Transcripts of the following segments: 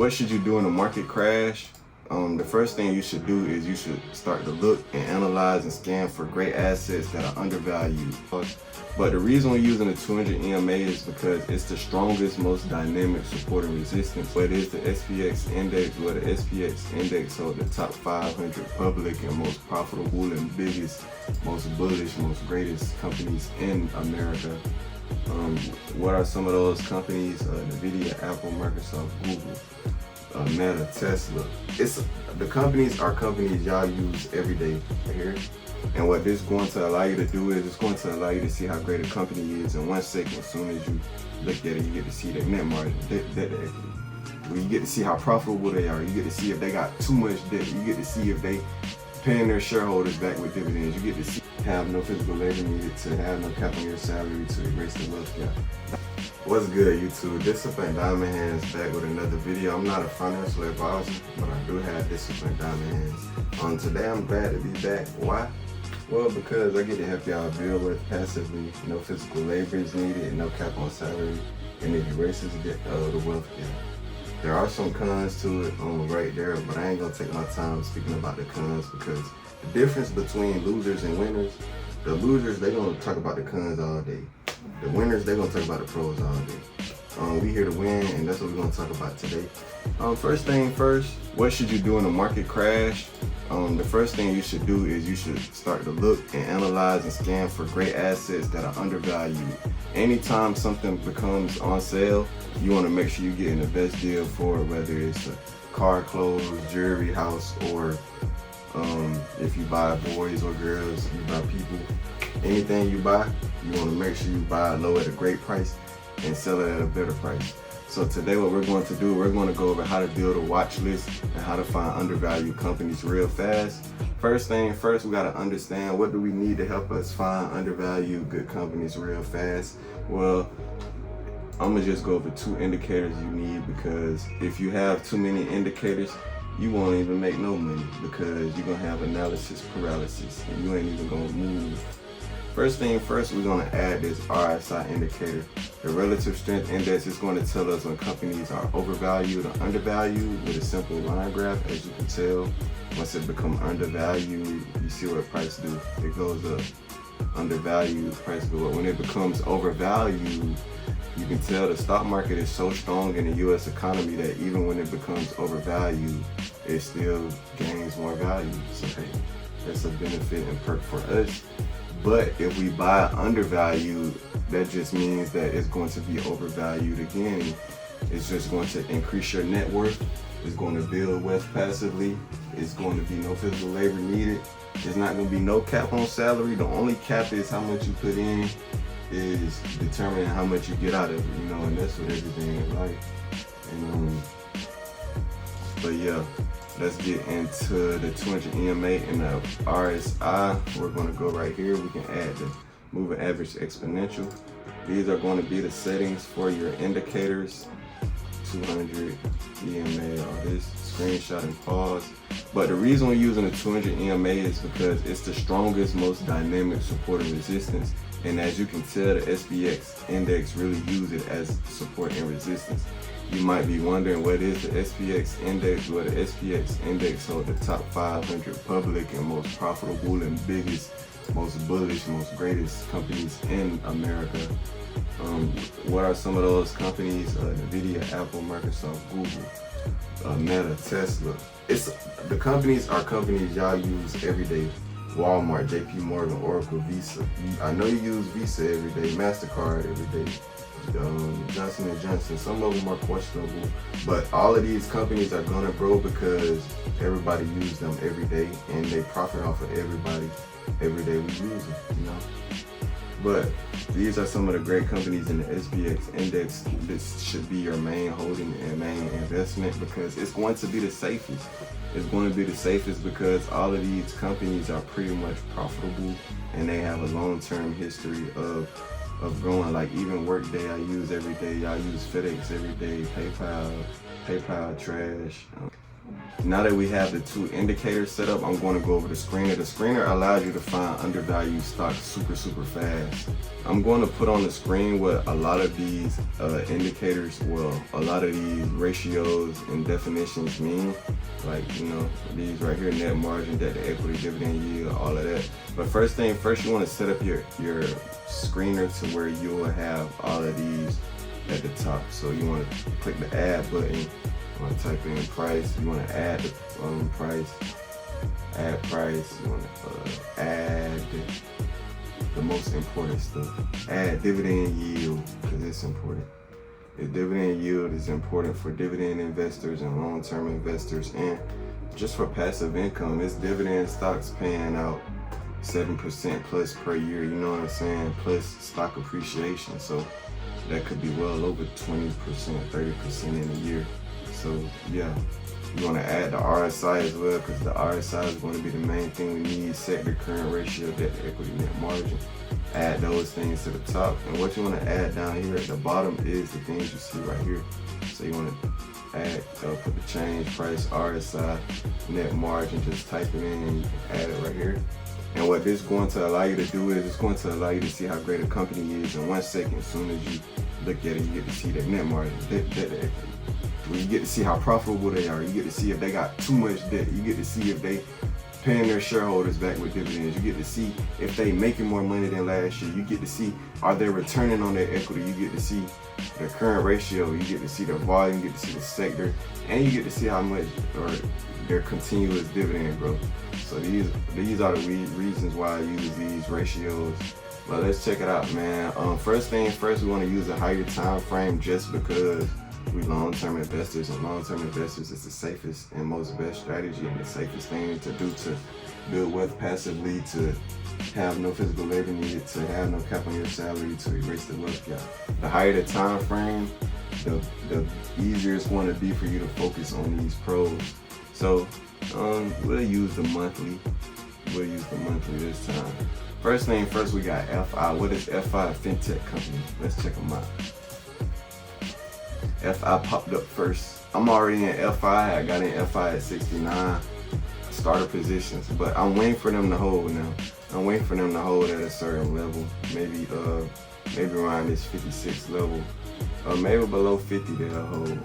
What should you do in a market crash? The first thing you should do is you should start to look and analyze and scan for great assets that are undervalued. But the reason we're using the 200 EMA is because it's the strongest, most dynamic support and resistance. But it is the SPX index, where the SPX index holds the top 500 public and most profitable and biggest, most bullish, most greatest companies in America. What are some of those companies? Nvidia, Apple, Microsoft, Google, Meta, Tesla. The companies are companies y'all use every day right here. And what this is going to allow you to do is it's going to allow you to see how great a company is in 1 second. As soon as you look at it, you get to see their net margin, debt to equity. You get to see how profitable they are. You get to see if they got too much debt. You get to see if they paying their shareholders back with dividends. You get to see have no physical labor needed, to have no cap on your salary, to erase the wealth gap. What's good, YouTube? Disciplined Diamond Hands back with another video. I'm not a financial advisor, but I do have disciplined diamond hands. Today I'm glad to be back. Why? Well, because I get to help y'all build wealth passively. No physical labor is needed, no cap on salary, and it erases the wealth gap. There are some cons to it right there, but I ain't gonna take my time speaking about the cons, because the difference between losers and winners, the losers, they gonna talk about the cons all day. The winners, they gonna talk about the pros all day. We here to win, and that's what we're gonna talk about today. First thing first, what should you do in a market crash? The first thing you should do is you should start to look and analyze and scan for great assets that are undervalued. Anytime something becomes on sale, you want to make sure you're getting the best deal for it, whether it's a car, clothes, jewelry, house, or if you buy boys or girls, you buy people. Anything you buy, you want to make sure you buy low at a great price and sell it at a better price. So today what we're going to do, we're going to go over how to build a watch list and how to find undervalued companies real fast. First thing first, we got to understand, what do we need to help us find undervalued good companies real fast? Well, I'm going to just go over 2 indicators you need, because if you have too many indicators, you won't even make no money, because you're going to have analysis paralysis and you ain't even going to move. First thing first, we're going to add this RSI indicator. The relative strength index is going to tell us when companies are overvalued or undervalued with a simple line graph. As you can tell, once it becomes undervalued, you see what price do. It goes up. Undervalued, price go up. When it becomes overvalued, you can tell the stock market is so strong in the U.S. economy that even when it becomes overvalued, it still gains more value. So hey, that's a benefit and perk for us. But if we buy undervalued, that just means that it's going to be overvalued again. It's just going to increase your net worth. It's going to build wealth passively. It's going to be no physical labor needed. There's not going to be no cap on salary. The only cap is how much you put in is determining how much you get out of it, you know, and that's what everything in life. And but yeah, let's get into the 200 EMA and the RSI. We're going to go right here. We can add the moving average exponential. These are going to be the settings for your indicators. 200 EMA, all this, screenshot and pause. But the reason we're using the 200 EMA is because it's the strongest, most dynamic support and resistance. And as you can tell, the SPX index really uses it as support and resistance. You might be wondering, what is the SPX index? Well, the SPX index holds the top 500 public and most profitable and biggest, most bullish, most greatest companies in America. What are some of those companies? Nvidia, Apple, Microsoft, Google, Meta, Tesla. The companies are companies y'all use every day. Walmart, JP Morgan, Oracle, Visa. I know you use Visa every day, MasterCard every day. Johnson & Johnson, some of them are questionable, but all of these companies are gonna grow because everybody uses them every day and they profit off of everybody every day we use them, you know. But these are some of the great companies in the SPX index. This should be your main holding and main investment, because it's going to be the safest. It's going to be the safest because all of these companies are pretty much profitable and they have a long-term history of growing. Like even Workday I use every day. I use FedEx every day, PayPal trash. now that we have the two indicators set up, I'm going to go over the screener. The screener allows you to find undervalued stocks super fast. I'm going to put on the screen what a lot of these indicators, well, a lot of these ratios and definitions mean. Like, you know, these right here, net margin, debt to equity, dividend yield, all of that. But first thing first, you want to set up your screener to where you will have all of these at the top. So you want to click the add button. You want to type in price. You want to add the price. Add price. You want to add the most important stuff. Add dividend yield, because it's important. The dividend yield is important for dividend investors and long-term investors, and just for passive income. It's dividend stocks paying out 7% plus per year, you know what I'm saying, plus stock appreciation. So that could be well over 20%, 30% in a year. So yeah, you want to add the RSI as well, because the RSI is going to be the main thing we need. Sector, current ratio, debt to equity, net margin. Add those things to the top, and what you want to add down here at the bottom is the things you see right here. So you want to add, put the change, price, RSI, net margin, just type it in and you can add it right here. And what this is going to allow you to do is it's going to allow you to see how great a company is in 1 second. As soon as you look at it, you get to see their net margin, debt to equity. You get to see how profitable they are. You get to see if they got too much debt. You get to see if they paying their shareholders back with dividends. You get to see if they making more money than last year. You get to see, are they returning on their equity? You get to see the current ratio. You get to see the volume. You get to see the sector, and you get to see how much or their continuous dividend growth. So these are the reasons why I use these ratios. But let's check it out, man. First thing first, we want to use a higher time frame just because we long-term investors, and long-term investors is the safest and most best strategy and the safest thing to do to build wealth passively, to have no physical labor needed, to have no cap on your salary, to erase the wealth gap. The higher the time frame, the easier it's going to be for you to focus on these pros. So we'll use the monthly. We'll use the monthly this time. First thing first, we got FI. What is FI? A fintech company. Let's check them out. FI popped up first. I'm already in FI. I got in FI at 69 starter positions, but I'm waiting for them to hold now. I'm waiting for them to hold at a certain level, maybe around this 56 level, or maybe below 50 they'll hold.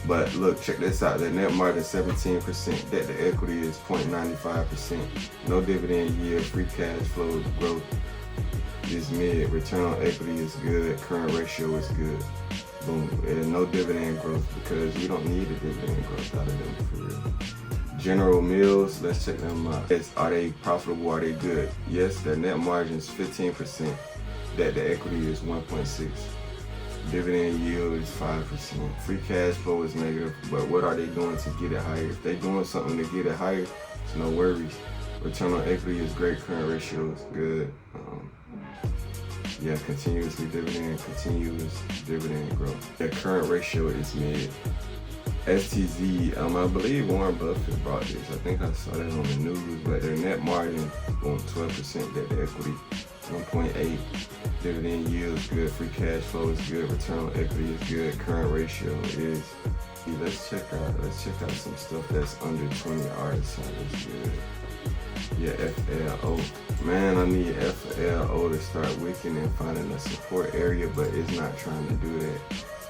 But look, check this out. The net margin 17%, debt to equity is 0.95%, no dividend yield, free cash flow growth is mid, return on equity is good, current ratio is good. Boom. And no dividend growth, because we don't need a dividend growth out of them for real. General Mills, let's check them out. Yes, are they profitable? Are they good? Yes, their net margin is 15%, debt to equity is 1.6. Dividend yield is 5%. Free cash flow is negative, but what are they doing to get it higher? If they're doing something to get it higher, it's no worries. Return on equity is great, current ratio is good. Yeah, continuous dividend growth. The current ratio is mid. STZ, I believe Warren Buffett brought this. I think I saw that on the news, but their net margin on 12%, debt to equity 1.8. Dividend yield is good, free cash flow is good, return on equity is good, current ratio is. Let's check out some stuff that's under 20 RSI. That's good. Yeah, FLO. Man, I need FLO to start wicking and finding a support area, but it's not trying to do that.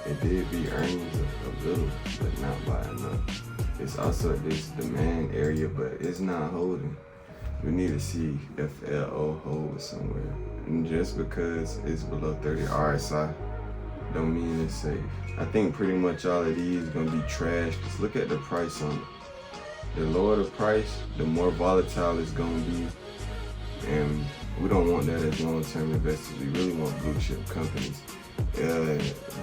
It did beat earnings a little, but not by enough. It's also this demand area, but it's not holding. We need to see FLO hold somewhere. And just because it's below 30 RSI, don't mean it's safe. I think pretty much all of these are gonna be trash, because look at the price on it. The lower the price, the more volatile it's gonna be. And we don't want that as long-term investors. We really want blue chip companies.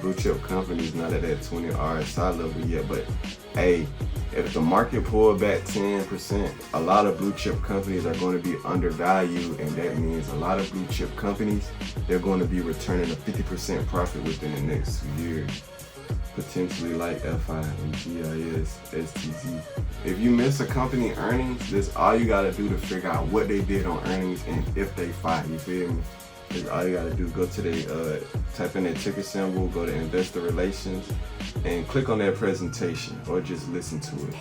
Blue chip companies not at that 20 RSI level yet, but hey, if the market pulled back 10%, a lot of blue chip companies are going to be undervalued, and that means a lot of blue chip companies, they're going to be returning a 50% profit within the next 2 years. Potentially like FI and GIS, STZ. If you miss a company earnings, that's all you gotta do to figure out what they did on earnings and if they fight, you feel me? All you gotta do, go to the, type in that ticker symbol, go to investor relations, and click on that presentation, or just listen to it.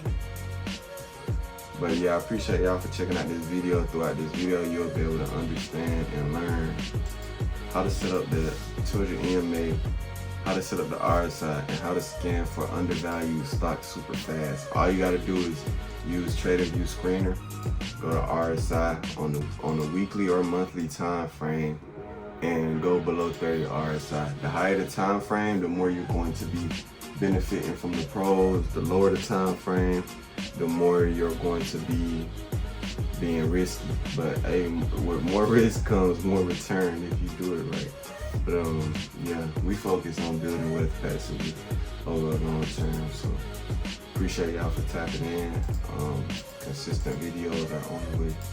But yeah, I appreciate y'all for checking out this video. Throughout this video, you'll be able to understand and learn how to set up the 200 EMA, how to set up the RSI, and how to scan for undervalued stocks super fast. All you gotta do is use TradingView Screener, go to RSI on the weekly or monthly time frame, and go below 30 RSI. The higher the time frame, the more you're going to be benefiting from the pros. The lower the time frame, the more you're going to be being risky. But hey, with more risk comes more return if you do it right. But yeah, we focus on building wealth passively over the long term. So appreciate y'all for tapping in. Consistent videos are on the way.